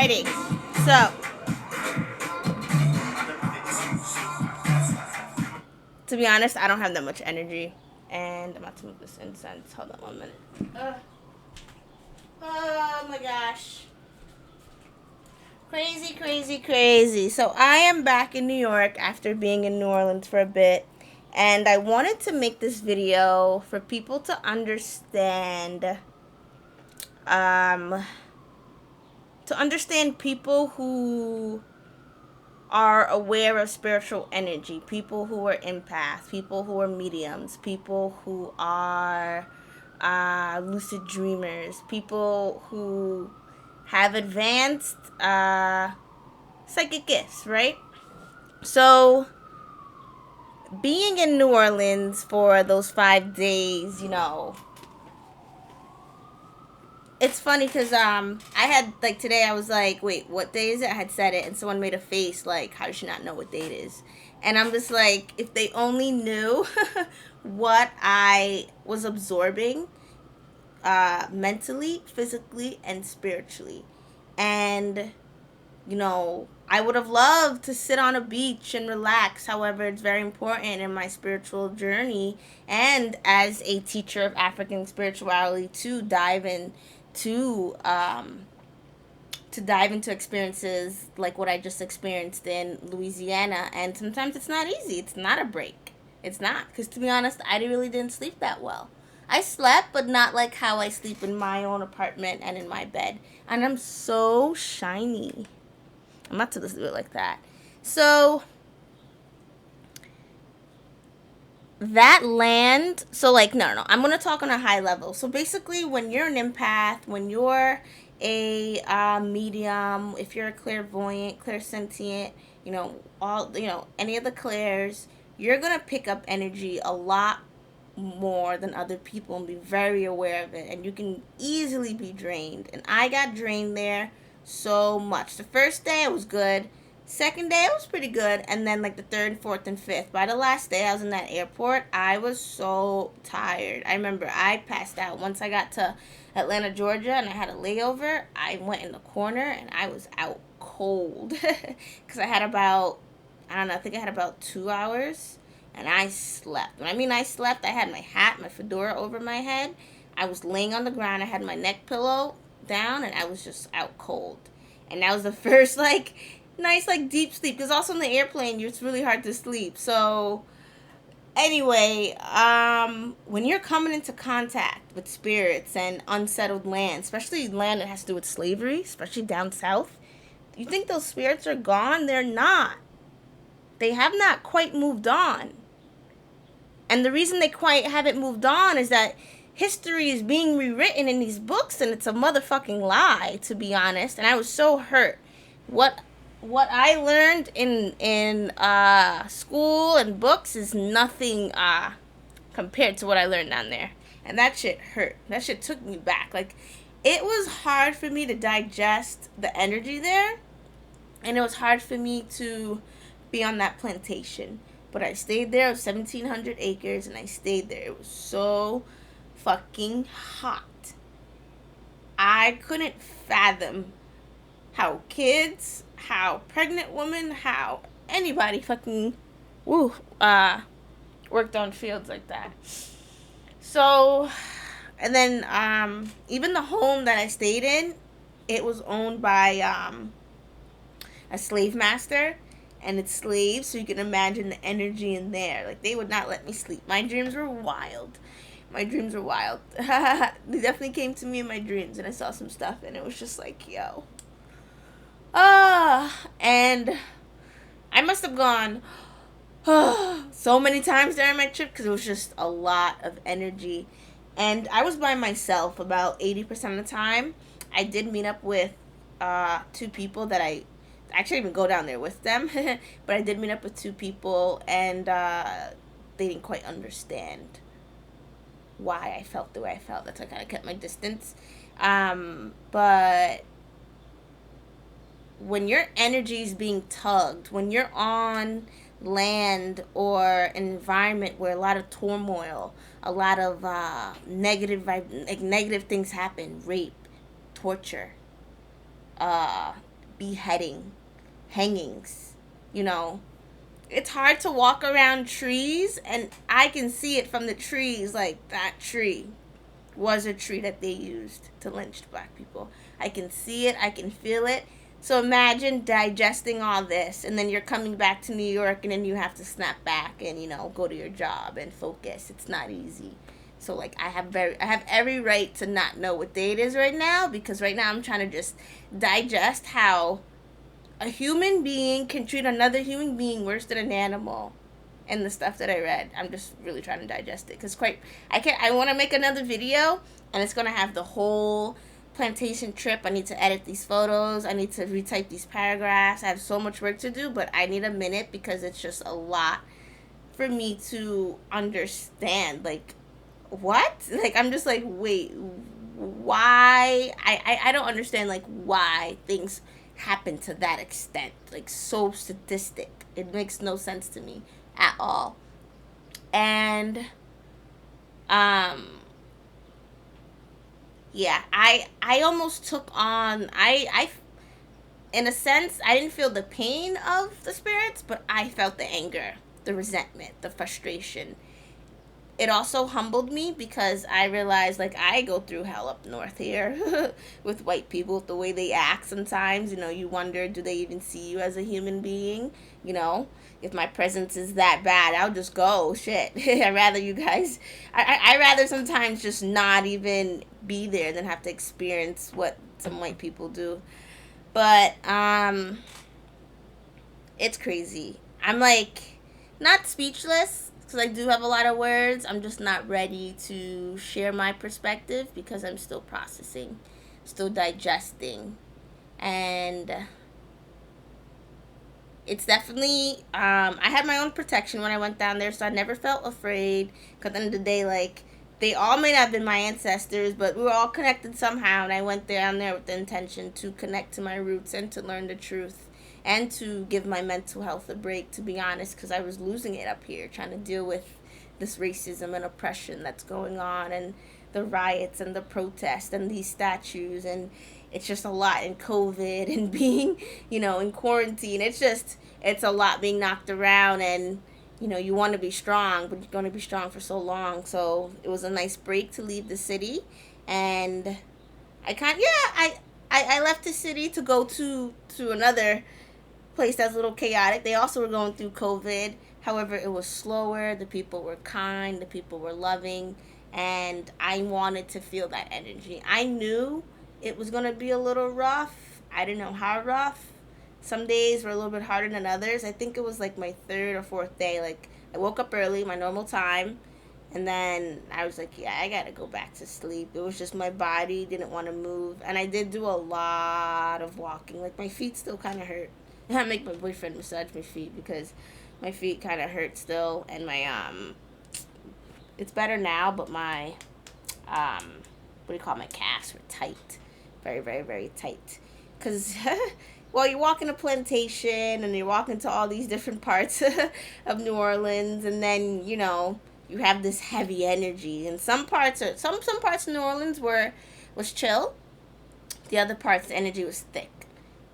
Alrighty. So, to be honest, I don't have that much energy. And I'm about to move this incense. Hold on 1 minute. Oh my gosh. Crazy, crazy, crazy. So I am back in New York after being in New Orleans for a bit. And I wanted to make this video for people to understand, people who are aware of spiritual energy, people who are empaths, people who are mediums, people who are lucid dreamers, people who have advanced psychic gifts, right? So, being in New Orleans for those 5 days, it's funny because I had, like, today I was like, wait, what day is it? I had said it, and someone made a face like, how does she not know what day it is? And I'm just like, if they only knew what I was absorbing mentally, physically, and spiritually. And, I would have loved to sit on a beach and relax. However, it's very important in my spiritual journey and as a teacher of African spirituality to dive into experiences like what I just experienced in Louisiana. And sometimes it's not easy. It's not a break. It's not. Because to be honest, I really didn't sleep that well. I slept, but not like how I sleep in my own apartment and in my bed. And I'm so shiny. I'm not supposed to do it like that. So, that land, so like, no, I'm going to talk on a high level. So basically, when you're an empath, when you're a medium, if you're a clairvoyant, clairsentient, any of the clairs, you're going to pick up energy a lot more than other people and be very aware of it. And you can easily be drained. And I got drained there so much. The first day I was good. Second day I was pretty good. And then like the third, fourth, and fifth. By the last day I was in that airport, I was so tired. I remember I passed out. Once I got to Atlanta, Georgia, and I had a layover, I went in the corner and I was out cold. Because I think I had about 2 hours. And I slept. When I mean I slept, I had my hat, my fedora over my head. I was laying on the ground. I had my neck pillow down, and I was just out cold. And that was the first, nice, deep sleep. Because also in the airplane, it's really hard to sleep. So, anyway, when you're coming into contact with spirits and unsettled land, especially land that has to do with slavery, especially down south, you think those spirits are gone? They're not. They have not quite moved on. And the reason they quite haven't moved on is that history is being rewritten in these books, and it's a motherfucking lie, to be honest. And I was so hurt. What I learned in school and books is nothing compared to what I learned down there. And that shit hurt. That shit took me back. It was hard for me to digest the energy there, and it was hard for me to be on that plantation. But I stayed there. It was 1,700 acres, and I stayed there. It was so fucking hot. I couldn't fathom how kids, how pregnant women, how anybody fucking worked on fields like that. So, and then even the home that I stayed in, it was owned by a slave master and its slaves, so you can imagine the energy in there. They would not let me sleep. My dreams were wild. They definitely came to me in my dreams, and I saw some stuff, and it was just like, yo. And I must have gone so many times during my trip, because it was just a lot of energy. And I was by myself about 80% of the time. I did meet up with 2 people that I actually even go down there with them, but I did meet up with 2 people, and they didn't quite understand why I felt the way I felt. That's why I kind of kept my distance. But when your energy is being tugged, when you're on land or an environment where a lot of turmoil, a lot of negative things happen, rape, torture, beheading, hangings, you know. It's hard to walk around trees, and I can see it from the trees. Like, that tree was a tree that they used to lynch black people. I can see it, I can feel it. So imagine digesting all this, and then you're coming back to New York, and then you have to snap back and, you know, go to your job and focus. It's not easy. So like I have every right to not know what day it is right now, because right now I'm trying to just digest how a human being can treat another human being worse than an animal. And the stuff that I read, I'm just really trying to digest it, because I want to make another video, and it's going to have the whole plantation trip. I need to edit these photos, I need to retype these paragraphs. I have so much work to do, but I need a minute because it's just a lot for me to understand. Like, what? Like, I'm just like, wait, why? I don't understand, like, why things happen to that extent. Like, so sadistic. It makes no sense to me at all. And, yeah, I almost took on, in a sense, I didn't feel the pain of the spirits, but I felt the anger, the resentment, the frustration. It also humbled me because I realized, like, I go through hell up north here with white people, with the way they act sometimes. You know, you wonder, do they even see you as a human being? You know, if my presence is that bad, I'll just go. Shit. I'd rather you guys, I rather sometimes just not even be there than have to experience what some white people do. But, it's crazy. I'm like, not speechless, because I do have a lot of words. I'm just not ready to share my perspective because I'm still processing, still digesting. And it's definitely, I had my own protection when I went down there, so I never felt afraid. Because at the end of the day, like, they all may not have been my ancestors, but we were all connected somehow. And I went down there with the intention to connect to my roots and to learn the truth and to give my mental health a break, to be honest, because I was losing it up here trying to deal with this racism and oppression that's going on, and the riots and the protests and these statues, and it's just a lot, in COVID and being, you know, in quarantine. It's a lot being knocked around, and, you know, you want to be strong, but you're going to be strong for so long. So it was a nice break to leave the city, and I left the city to go to another place that's a little chaotic. They also were going through COVID. However, it was slower. The people were kind. The people were loving. And I wanted to feel that energy. I knew it was going to be a little rough. I didn't know how rough. Some days were a little bit harder than others. I think it was like my third or fourth day. Like, I woke up early, my normal time. And then I was like, yeah, I got to go back to sleep. It was just my body didn't want to move. And I did do a lot of walking. Like, my feet still kind of hurt. I make my boyfriend massage my feet because my feet kind of hurt still, and my it's better now, but my what do you call, my calves were tight, very very very tight, because well, you're walking a plantation and you're walking to all these different parts of New Orleans, and then, you know, you have this heavy energy, and some parts of New Orleans was chill, the other parts the energy was thick.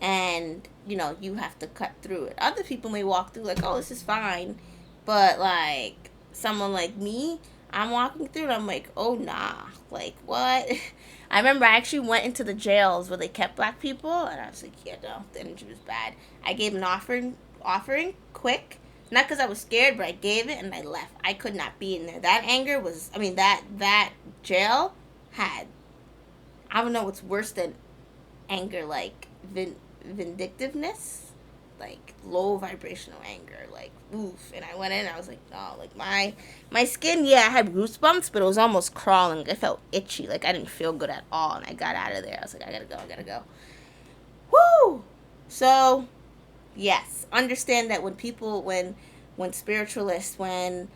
And, you know, you have to cut through it. Other people may walk through like, oh, this is fine. But, like, someone like me, I'm walking through and I'm like, oh, nah. Like, what? I remember I actually went into the jails where they kept black people. And I was like, yeah, no, the energy was bad. I gave an offering quick. Not because I was scared, but I gave it and I left. I could not be in there. That anger was, I mean, that jail had, I don't know what's worse than anger, like, vindictiveness, like low vibrational anger, like, oof. And I went in, I was like, no, like, my skin, yeah, I had goosebumps, but it was almost crawling. I felt itchy, like I didn't feel good at all. And I got out of there. I was like, I gotta go. Woo! So yes, understand that when spiritualists, when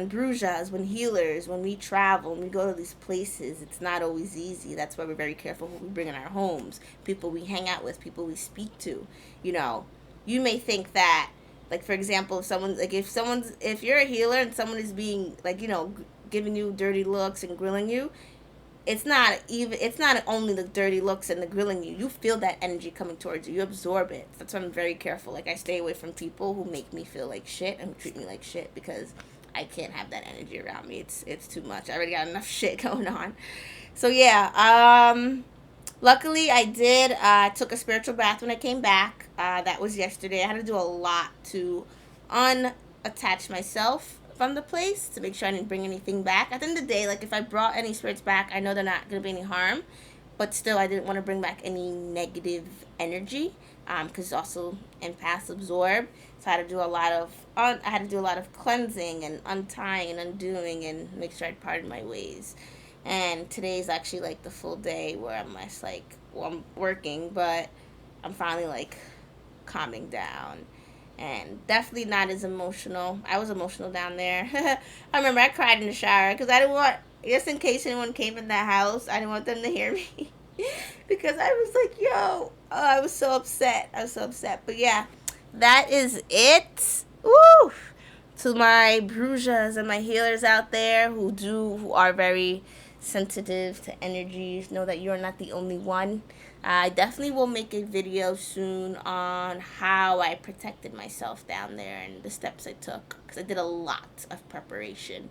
Brujas, when healers, when we travel, when we go to these places, it's not always easy. That's why we're very careful who we bring in our homes, people we hang out with, people we speak to. You know, you may think that, like, for example, if you're a healer and someone is being, like, you know, giving you dirty looks and grilling you, it's not only the dirty looks and the grilling you feel that energy coming towards you absorb it. That's why I'm very careful. Like, I stay away from people who make me feel like shit and who treat me like shit, because I can't have that energy around me. It's too much. I already got enough shit going on. So yeah, luckily I did took a spiritual bath when I came back. That was yesterday. I had to do a lot to unattach myself from the place to make sure I didn't bring anything back. At the end of the day, like, if I brought any spirits back, I know they're not going to be any harm, but still, I didn't want to bring back any negative energy, because also empaths absorb. So I had to do a lot of I had to do a lot of cleansing and untying and undoing and make sure I parted my ways. And today's actually like the full day where I'm less like, well, I'm working, but I'm finally like calming down, and definitely not as emotional. I was emotional down there. I remember I cried in the shower because I didn't want, just in case anyone came in the house, I didn't want them to hear me. Because I was like, yo, oh, I was so upset. I was so upset. But yeah, that is it. Woo! To my Brujas and my healers out there who are very sensitive to energies, know that you're not the only one. I definitely will make a video soon on how I protected myself down there and the steps I took, because I did a lot of preparation.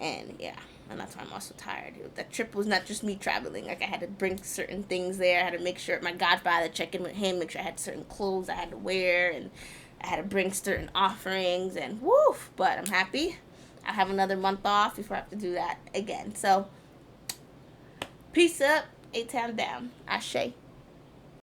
And yeah, and that's why I'm also tired. That trip was not just me traveling. Like, I had to bring certain things there. I had to make sure my godfather, check in with him, make sure I had certain clothes I had to wear, and I had to bring certain offerings, and woof. But I'm happy. I'll have another month off before I have to do that again. So, peace up, A-Town down. Ashe.